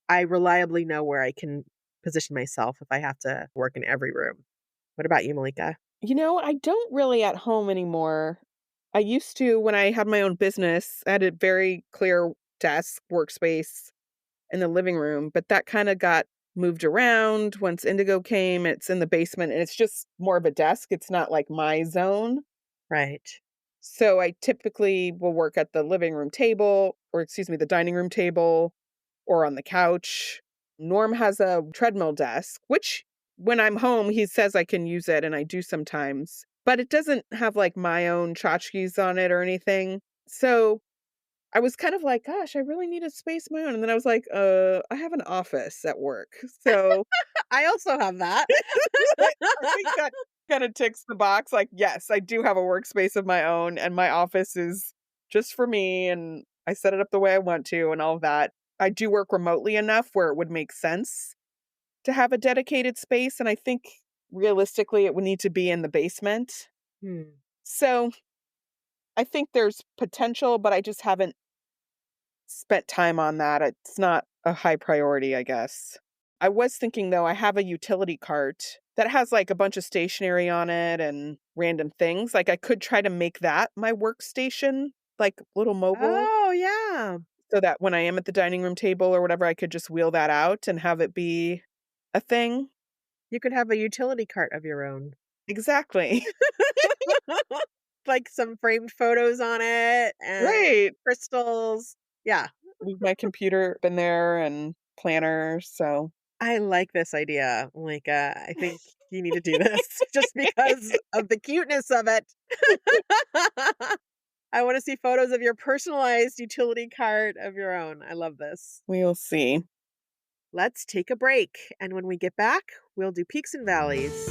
Speaker 2: I reliably know where I can position myself if I have to work in every room. What about you, Malika?
Speaker 1: I don't really at home anymore. I used to, when I had my own business, I had a very clear desk workspace in the living room, but that kind of got moved around once Indigo came. It's in the basement and it's just more of a desk. It's not like my zone.
Speaker 2: Right.
Speaker 1: So I typically will work at the living room table, or excuse me, the dining room table, or on the couch. Norm has a treadmill desk, which when I'm home, he says I can use it, and I do sometimes, but it doesn't have like my own tchotchkes on it or anything. So I was kind of like, gosh, I really need a space of my own. And then I was like, I have an office at work. So
Speaker 2: I also have that.
Speaker 1: I think that kind of ticks the box. Like, yes, I do have a workspace of my own, and my office is just for me, and I set it up the way I want to, and all of that. I do work remotely enough where it would make sense to have a dedicated space, and I think realistically it would need to be in the basement.
Speaker 2: Hmm.
Speaker 1: So I think there's potential, but I just haven't spent time on that. It's not a high priority, I guess. I was thinking though, I have a utility cart that has like a bunch of stationery on it and random things. Like I could try to make that my workstation, like little mobile,
Speaker 2: Oh, yeah.
Speaker 1: so that when I am at the dining room table or whatever, I could just wheel that out and have it be a thing.
Speaker 2: You could have a utility cart of your own.
Speaker 1: Exactly.
Speaker 2: Like some framed photos on it and
Speaker 1: Right.
Speaker 2: crystals. Yeah.
Speaker 1: Leave my computer in there and planner. So
Speaker 2: I like this idea, Malika. I think you need to do this just because of the cuteness of it. I want to see photos of your personalized utility cart of your own. I love this.
Speaker 1: we'll see.
Speaker 2: Let's take a break. And when we get back, we'll do peaks and valleys.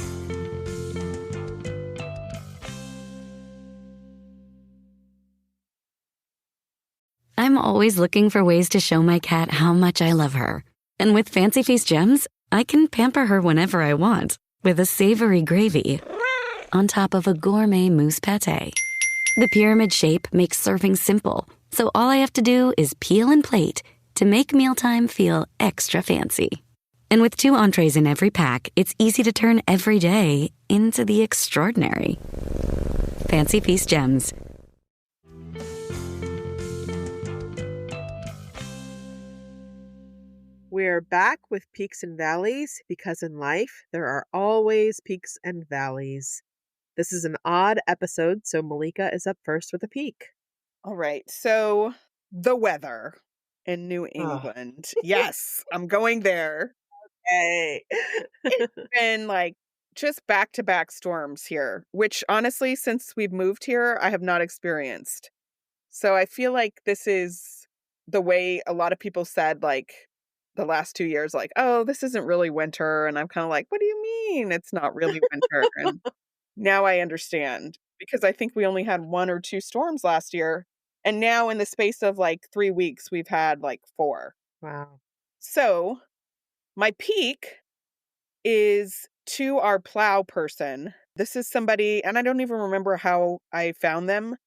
Speaker 4: I'm always looking for ways to show my cat how much I love her. And with Fancy Feast gems, I can pamper her whenever I want with a savory gravy on top of a gourmet mousse pâté. The pyramid shape makes serving simple, so all I have to do is peel and plate to make mealtime feel extra fancy. And with 2 entrees in every pack, it's easy to turn every day into the extraordinary. Fancy Feast gems.
Speaker 2: We're back with peaks and valleys because in life, there are always peaks and valleys. This is an odd episode, so Malika is up first with a peak.
Speaker 1: All right. So the weather in New
Speaker 2: Oh,
Speaker 1: England. Yes, I'm going there.
Speaker 2: hey.
Speaker 1: It's been like just back to back storms here, which honestly, since we've moved here, I have not experienced. So I feel like this is the way a lot of people said, like the last 2 years, like, oh, this isn't really winter. And I'm kind of like, what do you mean it's not really winter? And now I understand because I think we only had 1 or 2 storms last year. And now in the space of like 3 weeks, we've had like 4.
Speaker 2: Wow.
Speaker 1: So my peak is to our plow person. This is somebody, and I don't even remember how I found them.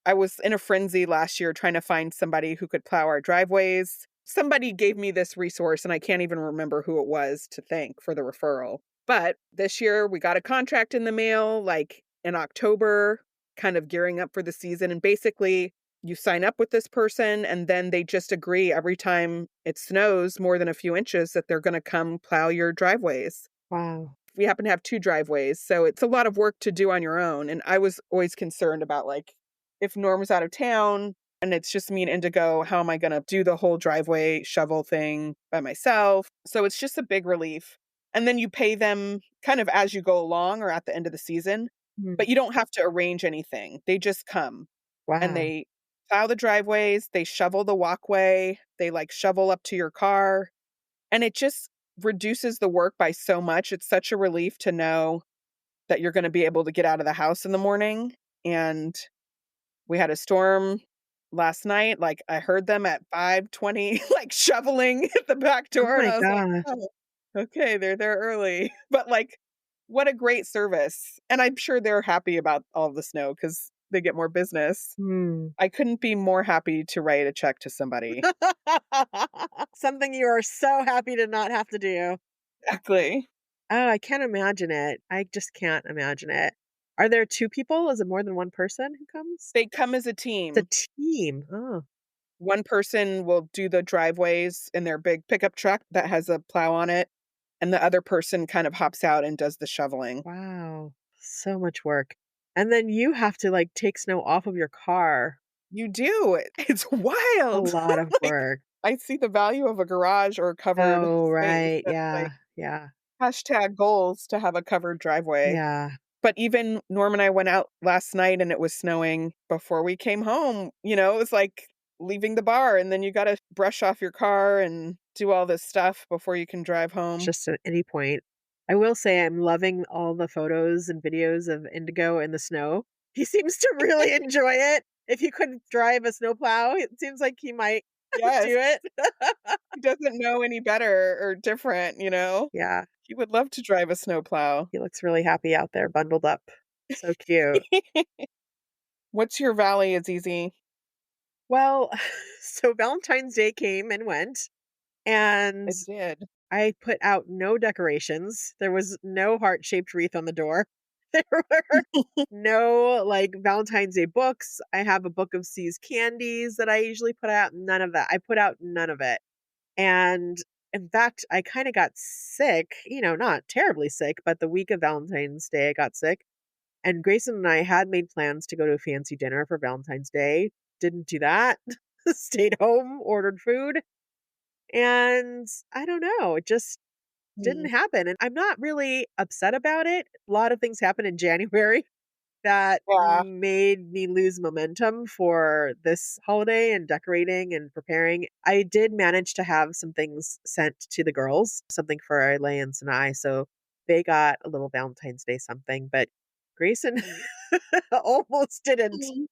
Speaker 1: I was in a frenzy last year trying to find somebody who could plow our driveways. Somebody gave me this resource, and I can't even remember who it was to thank for the referral. But this year, we got a contract in the mail, like in October, kind of gearing up for the season. And basically, you sign up with this person, and then they just agree every time it snows more than a few inches that they're going to come plow your driveways.
Speaker 2: Wow.
Speaker 1: We happen to have 2 driveways, so it's a lot of work to do on your own, and I was always concerned about, like, if Norm's out of town and it's just me and Indigo, how am I gonna do the whole driveway shovel thing by myself? So it's just a big relief. And then you pay them kind of as you go along or at the end of the season,
Speaker 2: Mm.
Speaker 1: but you don't have to arrange anything. They just come and
Speaker 2: Wow.
Speaker 1: they plow the driveways, they shovel the walkway, they, like, shovel up to your car, and it just reduces the work by so much. It's such a relief to know that you're gonna be able to get out of the house in the morning, and we had a storm last night, like, I heard them at 5:20, like, shoveling at the back
Speaker 2: Oh
Speaker 1: door, and
Speaker 2: my
Speaker 1: I was like,
Speaker 2: gosh.
Speaker 1: "Oh, okay, they're there early." But, like, what a great service, and I'm sure they're happy about all of the snow because they get more business.
Speaker 2: Hmm.
Speaker 1: I couldn't be more happy to write a check to somebody.
Speaker 2: Something you are so happy to not have to do.
Speaker 1: Exactly.
Speaker 2: Oh, I can't imagine it. I just can't imagine it. Are there 2 people? Is it more than 1 person who comes?
Speaker 1: They come as a
Speaker 2: It's a
Speaker 1: team.
Speaker 2: team. Oh,
Speaker 1: One person will do the driveways in their big pickup truck that has a plow on it, and the other person kind of hops out and does the shoveling.
Speaker 2: wow. So much work. And then you have to, like, take snow off of your car.
Speaker 1: You do. It's
Speaker 2: A
Speaker 1: wild.
Speaker 2: lot of
Speaker 1: Like,
Speaker 2: work.
Speaker 1: I see the value of a garage or a covered
Speaker 2: Oh,
Speaker 1: space.
Speaker 2: right.
Speaker 1: That's like
Speaker 2: Yeah. Yeah.
Speaker 1: hashtag goals to have a covered driveway.
Speaker 2: Yeah.
Speaker 1: But even Norm and I went out last night and it was snowing before we came home. It was like leaving the bar and then you got to brush off your car and do all this stuff before you can drive home.
Speaker 2: Just at any point. I will say I'm loving all the photos and videos of Indigo in the snow. He seems to really enjoy it. If he could drive a snowplow, it seems like he might
Speaker 1: Yes.
Speaker 2: do it.
Speaker 1: He doesn't know any better or different.
Speaker 2: Yeah.
Speaker 1: He would love to drive a snowplow.
Speaker 2: He looks really happy out there, bundled up. So cute.
Speaker 1: What's your valley, Azizi?
Speaker 2: Well, so Valentine's Day came and went, and
Speaker 1: It did.
Speaker 2: I put out no decorations. There was no heart-shaped wreath on the door. There were no, like, Valentine's Day books. I have a book of C's candies that I usually put out. None of that. I put out none of it. And in fact, I kind of got sick, not terribly sick, but the week of Valentine's Day, I got sick. And Grayson and I had made plans to go to a fancy dinner for Valentine's Day. Didn't do that. Stayed home, ordered food. And I don't know, it just didn't
Speaker 1: Mm.
Speaker 2: happen. And I'm not really upset about it. A lot of things happened in January that
Speaker 1: Yeah.
Speaker 2: made me lose momentum for this holiday and decorating and preparing. I did manage to have some things sent to the girls, something for Lance and I. So they got a little Valentine's Day something, but Grayson almost didn't.
Speaker 1: Mm.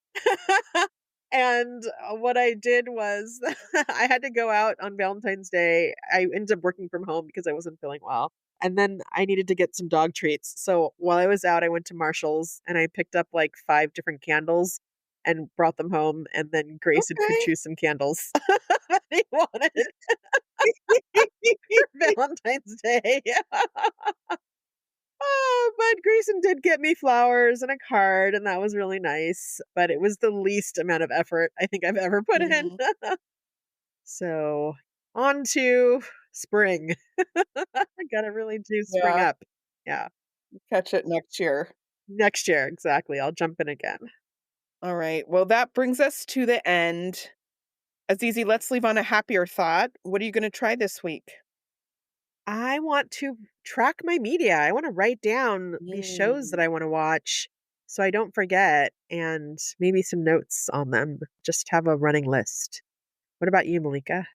Speaker 2: And what I did was I had to go out on Valentine's Day. I ended up working from home because I wasn't feeling well. And then I needed to get some dog treats. So while I was out, I went to Marshall's and I picked up like 5 different candles and brought them home. And then Grayson could
Speaker 1: Okay.
Speaker 2: choose some candles that he wanted for Valentine's Day. Oh, but Grayson did get me flowers and a card, and that was really nice. But it was the least amount of effort I think I've ever put in.
Speaker 1: Mhm.
Speaker 2: So on to spring. I gotta really do spring
Speaker 1: Yeah.
Speaker 2: up. Yeah.
Speaker 1: Catch it next year.
Speaker 2: Next year, exactly. I'll jump in again.
Speaker 1: All right. Well, that brings us to the end. Azizi, let's leave on a happier thought. What are you going to try this week?
Speaker 2: I want to track my media. I want to write down these shows that I want to watch so I don't forget and maybe some notes on them. Just have a running list. What about you, Malika?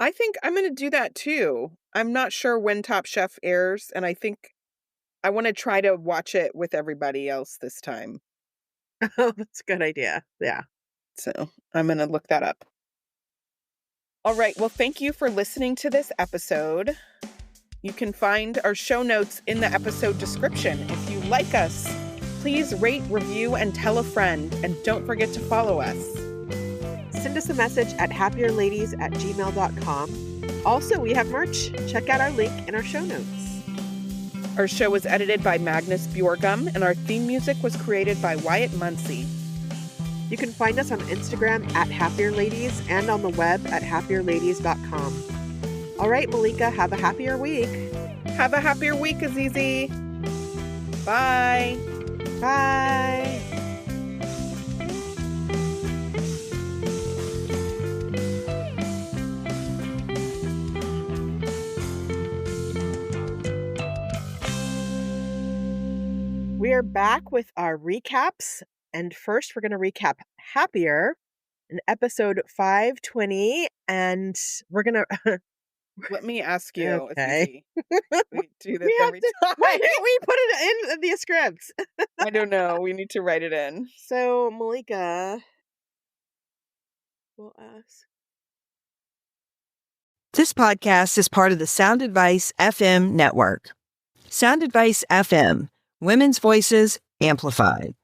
Speaker 1: I think I'm going to do that too. I'm not sure when Top Chef airs, and I think I want to try to watch it with everybody else this time.
Speaker 2: Oh, that's a good idea. Yeah.
Speaker 1: So I'm going to look that up. All right. Well, thank you for listening to this episode. You can find our show notes in the episode description. If you like us, please rate, review, and tell a friend. And don't forget to follow us.
Speaker 2: Send us a message at happierladies@gmail.com. Also, we have merch. Check out our link in our show notes.
Speaker 1: Our show was edited by Magnus Bjorgum, and our theme music was created by Wyatt Muncie.
Speaker 2: You can find us on Instagram at happierladies and on the web at happierladies.com. All right, Malika, have a happier week.
Speaker 1: Have a happier week, Azizi. Bye.
Speaker 2: Bye. We are back with our recaps. And first, we're going to recap Happier in episode 520. And we're going to.
Speaker 1: Let me ask you,
Speaker 2: Okay.
Speaker 1: Azizi. We do this
Speaker 2: We have
Speaker 1: every
Speaker 2: to,
Speaker 1: time.
Speaker 2: why didn't we put it in the scripts?
Speaker 1: I don't know. We need to write it in.
Speaker 2: So, Malika will ask.
Speaker 5: This podcast is part of the Sound Advice FM network. Sound Advice FM, women's voices amplified.